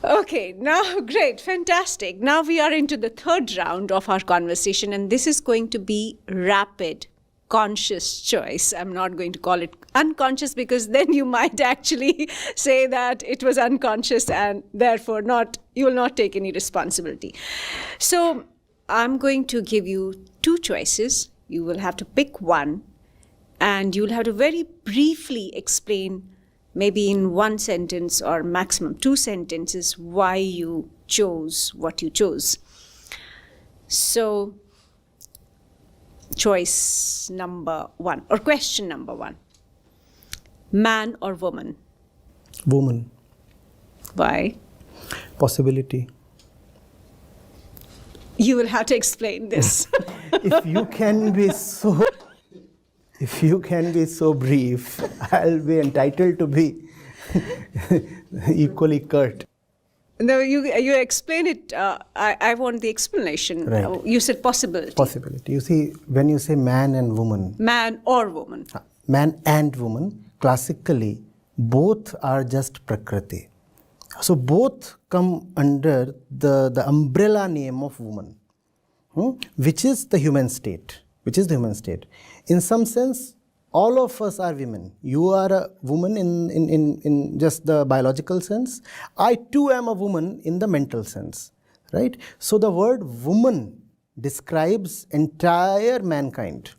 Okay, now great, fantastic. Now we are into the third round of our conversation, and this is going to be rapid conscious choice. I'm not going to call it unconscious because then you might actually say that it was unconscious and therefore you will not take any responsibility. So I'm going to give you two choices. You will have to pick one and you'll have to very briefly explain, maybe in one sentence or maximum 2 sentences, why you chose what you chose. So, choice number 1 or question number 1. Man or woman? Woman. Why? Possibility. You will have to explain this. If you can be so brief, I'll be entitled to be equally curt. No, you explain it. I want the explanation. Right. You said possibility. Possibility. You see, when you say man and woman. Man or woman. Man and woman, classically, both are just Prakriti. So both come under the umbrella name of woman, which is the human state. In some sense, all of us are women. You are a woman in just the biological sense. I too am a woman in the mental sense, right? So the word woman describes entire mankind.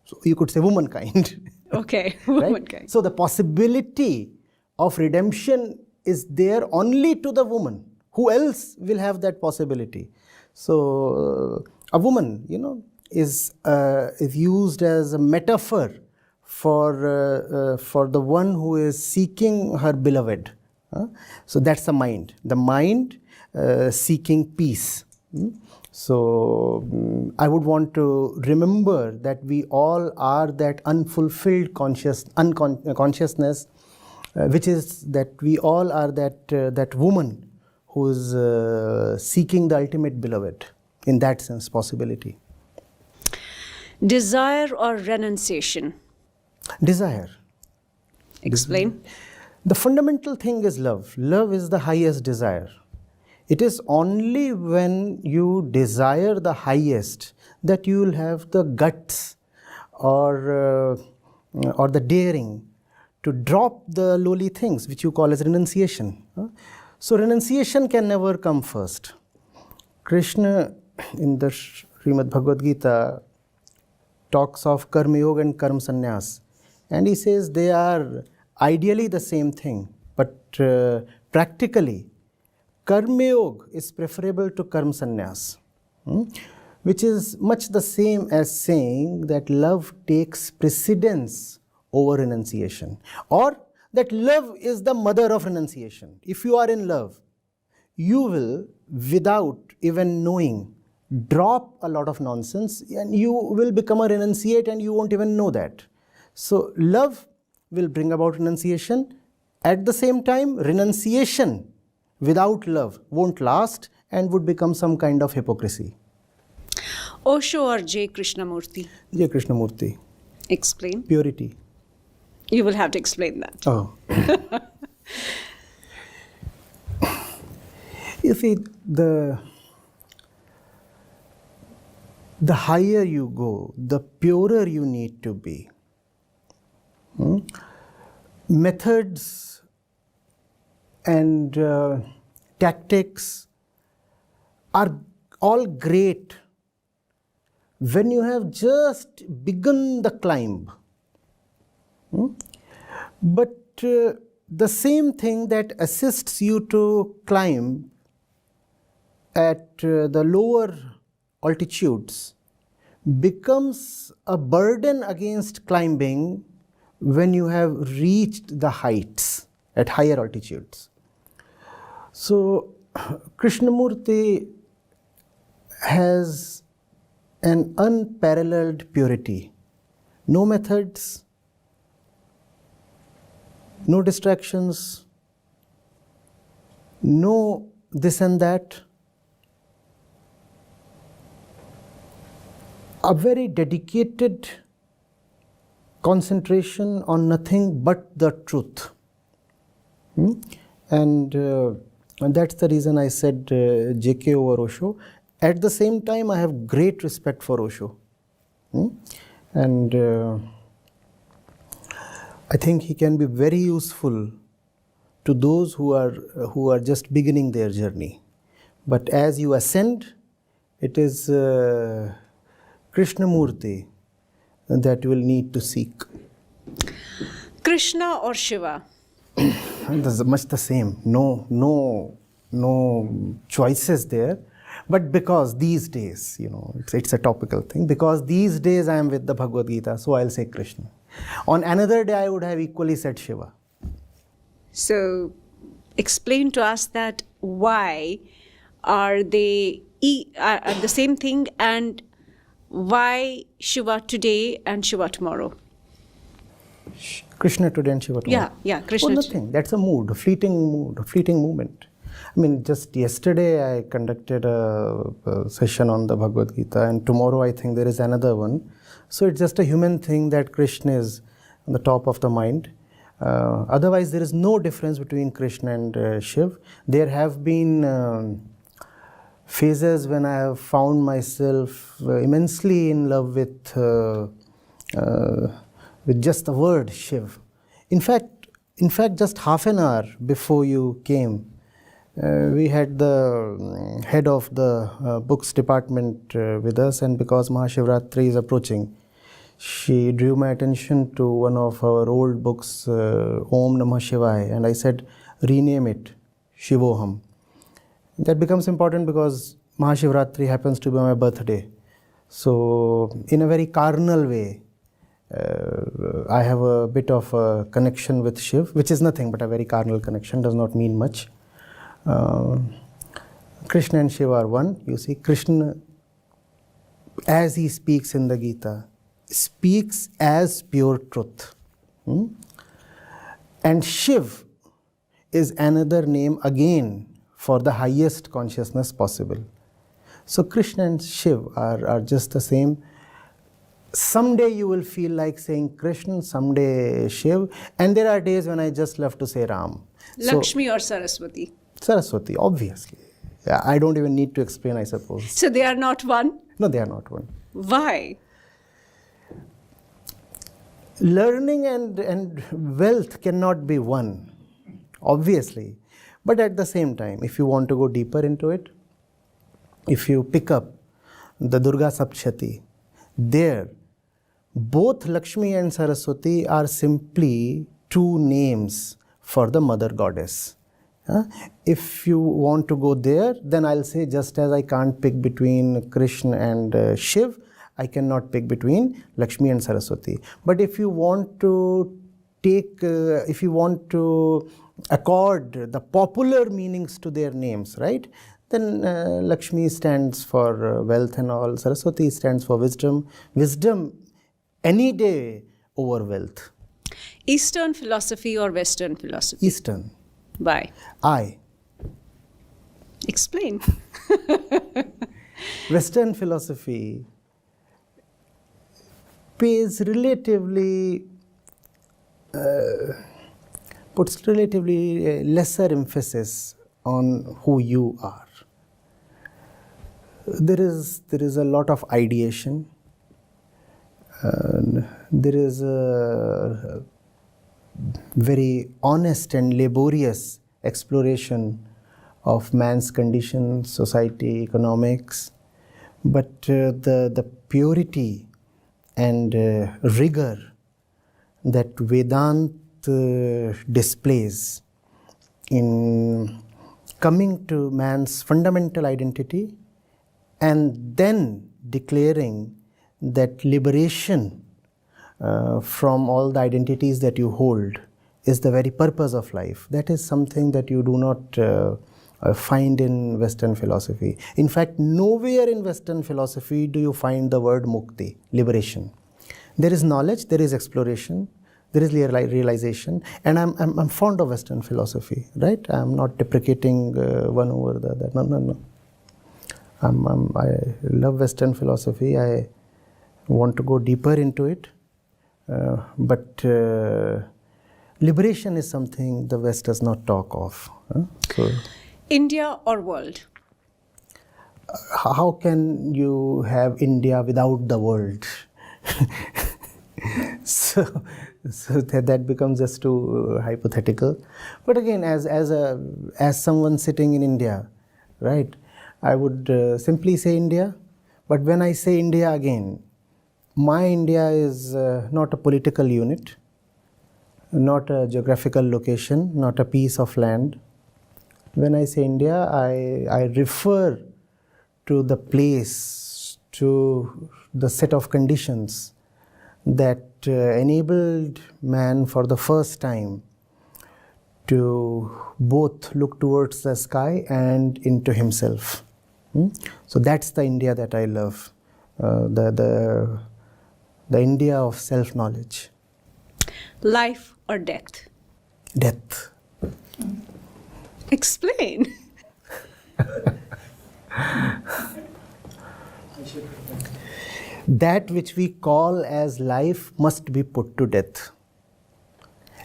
So you could say womankind. Okay, right? womankind. So the possibility of redemption is there only to the woman. Who else will have that possibility? So a woman, is used as a metaphor for the one who is seeking her beloved. So that's the mind. The mind seeking peace. So I would want to remember that we all are that unfulfilled consciousness, which is that we all are that woman who is seeking the ultimate beloved. In that sense, possibility. Desire or renunciation? Desire. Explain. The fundamental thing is love. Love is the highest desire. It is only when you desire the highest that you will have the guts or the daring to drop the lowly things, which you call as renunciation. So renunciation can never come first. Krishna in the Srimad Bhagavad Gita talks of karma yoga and karma sannyas, and he says they are ideally the same thing, but practically karma yoga is preferable to karma sannyas, which is much the same as saying that love takes precedence over renunciation, or that love is the mother of renunciation. If you are in love, you will, without even knowing, drop a lot of nonsense and you will become a renunciate and you won't even know that. So love will bring about renunciation. At the same time, renunciation without love won't last and would become some kind of hypocrisy. Osho or J. Krishnamurti? J. Krishnamurti. Explain. Purity. You will have to explain that. Oh. You see, the higher you go, the purer you need to be. Methods and tactics are all great when you have just begun the climb. But the same thing that assists you to climb at the lower altitudes becomes a burden against climbing when you have reached the heights at higher altitudes. So Krishnamurti has an unparalleled purity. No methods, no distractions, no this and that. A very dedicated concentration on nothing but the truth. And And that's the reason I said JK over Osho. At the same time, I have great respect for Osho. And I think he can be very useful to those who are just beginning their journey. But as you ascend, it is Krishnamurti that you will need to seek. Krishna or Shiva? That's much the same. No choices there. But because these days, it's a topical thing. Because these days I am with the Bhagavad Gita, so I'll say Krishna. On another day, I would have equally said Shiva. So, explain to us that why are they are the same thing, and why Shiva today and Shiva tomorrow? Krishna today and Shiva tomorrow. Yeah, Krishna. Oh, nothing. That's a mood, a fleeting movement. I mean, just yesterday I conducted a session on the Bhagavad Gita, and tomorrow I think there is another one. So it's just a human thing that Krishna is on the top of the mind. Otherwise, there is no difference between Krishna and Shiv. There have been phases when I have found myself immensely in love with just the word Shiv. In fact, just half an hour before you came, we had the head of the books department with us, and because Mahashivratri is approaching, she drew my attention to one of our old books, Om Namah Shivaya, and I said, rename it Shivoham. That becomes important because Mahashivratri happens to be my birthday. So, in a very carnal way, I have a bit of a connection with Shiv, which is nothing but a very carnal connection, does not mean much. Krishna and Shiva are one. You see, Krishna, as he speaks in the Gita, speaks as pure truth. And Shiv is another name again for the highest consciousness possible. So Krishna and Shiv are just the same. Someday you will feel like saying Krishna, someday Shiv, and there are days when I just love to say Ram. Lakshmi or Saraswati? Saraswati, obviously. Yeah, I don't even need to explain, I suppose. So they are not one? No, they are not one. Why? Learning and wealth cannot be one, obviously. But at the same time, if you want to go deeper into it, if you pick up the Durga Saptshati, there, both Lakshmi and Saraswati are simply two names for the mother goddess. If you want to go there, then I'll say just as I can't pick between Krishna and Shiv, I cannot pick between Lakshmi and Saraswati. But if you want to if you want to accord the popular meanings to their names, right? Then Lakshmi stands for wealth and all, Saraswati stands for wisdom. Wisdom any day over wealth. Eastern philosophy or Western philosophy? Eastern. Why? I. Explain. Western philosophy pays relatively, puts relatively lesser emphasis on who you are. There is a lot of ideation. There is a very honest and laborious exploration of man's condition, society, economics. But the purity and rigor that Vedanta displays in coming to man's fundamental identity and then declaring that liberation from all the identities that you hold is the very purpose of life. That is something that you do not find in Western philosophy. In fact, nowhere in Western philosophy do you find the word mukti, liberation. There is knowledge, there is exploration, there is realization, and I'm fond of Western philosophy, right? I'm not deprecating one over the other. No. I love Western philosophy. I want to go deeper into it, but liberation is something the West does not talk of. So, India or world? How can you have India without the world? so that becomes just too hypothetical. But again, as someone sitting in India, right, I would simply say India. But when I say India again, my India is not a political unit, not a geographical location, not a piece of land. When I say India, I refer to the place, to the set of conditions that enabled man for the first time to both look towards the sky and into himself. So that's the India that I love, the India of self-knowledge. Life or death? Death. Explain. That which we call as life must be put to death.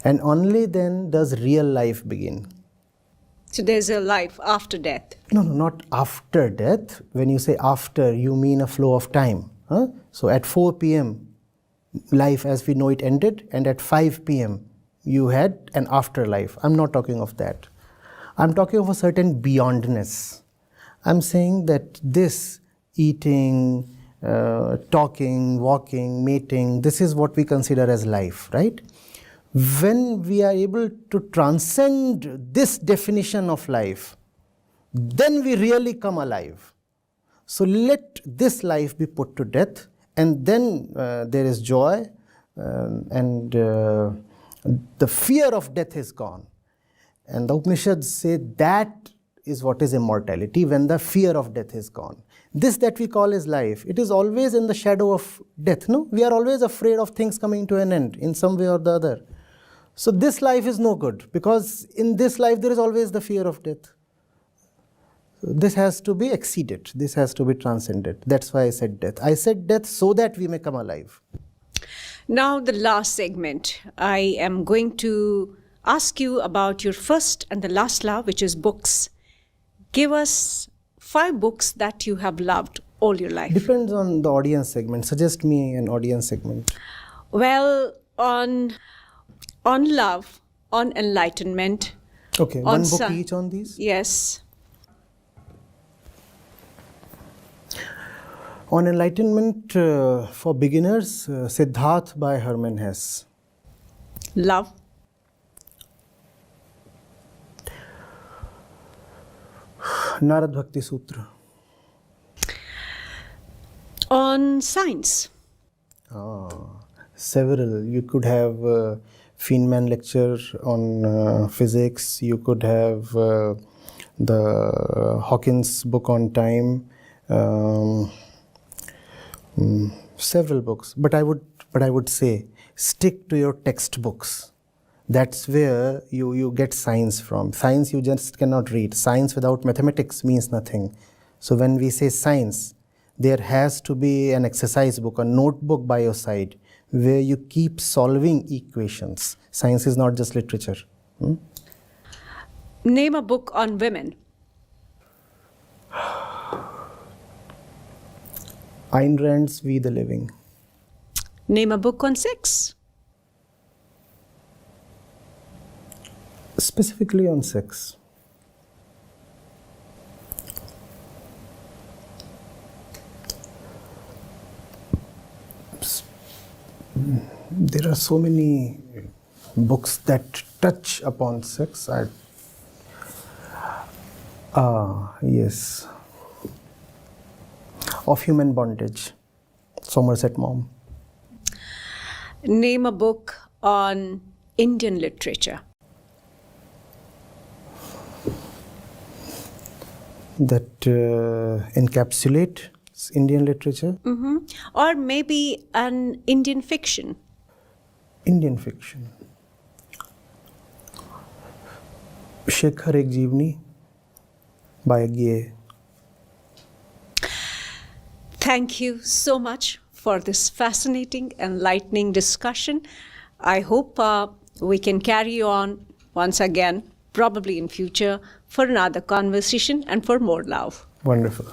And only then does real life begin. So there's a life after death. No, not after death. When you say after, you mean a flow of time. Huh? So at 4 p.m., life as we know it ended, and at 5 p.m., you had an afterlife. I'm not talking of that. I'm talking of a certain beyondness. I'm saying that this eating, talking, walking, mating, this is what we consider as life, right? When we are able to transcend this definition of life, then we really come alive. So let this life be put to death, and then there is joy, and the fear of death is gone. And the Upanishads say that is what is immortality, when the fear of death is gone. This that we call as life, it is always in the shadow of death. No, we are always afraid of things coming to an end in some way or the other. So this life is no good, because in this life there is always the fear of death. So this has to be exceeded. This has to be transcended. That's why I said death. I said death so that we may come alive. Now the last segment. I am going to ask you about your first and the last love, which is books. Give us 5 books that you have loved all your life. Depends on the audience segment. Suggest me an audience segment. Well, on love, on enlightenment. Okay, one book each on these? Yes. On enlightenment for beginners, Siddharth by Hermann Hesse. Love. Narad Bhakti Sutra. On science. Several. You could have Feynman lecture on physics. You could have the Hawkins book on time. Several books. But I would say stick to your textbooks. That's where you get science from. Science you just cannot read. Science without mathematics means nothing. So when we say science, there has to be an exercise book, a notebook by your side, where you keep solving equations. Science is not just literature. Name a book on women. Ayn Rand's We the Living. Name a book on sex. Specifically on sex. There are so many books that touch upon sex. Yes. Of Human Bondage, Somerset Maugham. Name a book on Indian literature. That encapsulate Indian literature. Or maybe an Indian fiction. Indian fiction. Shekhar Ek Jeevani by Ghye. Thank you so much for this fascinating, enlightening discussion. I hope we can carry on once again probably in future, for another conversation and for more love. Wonderful.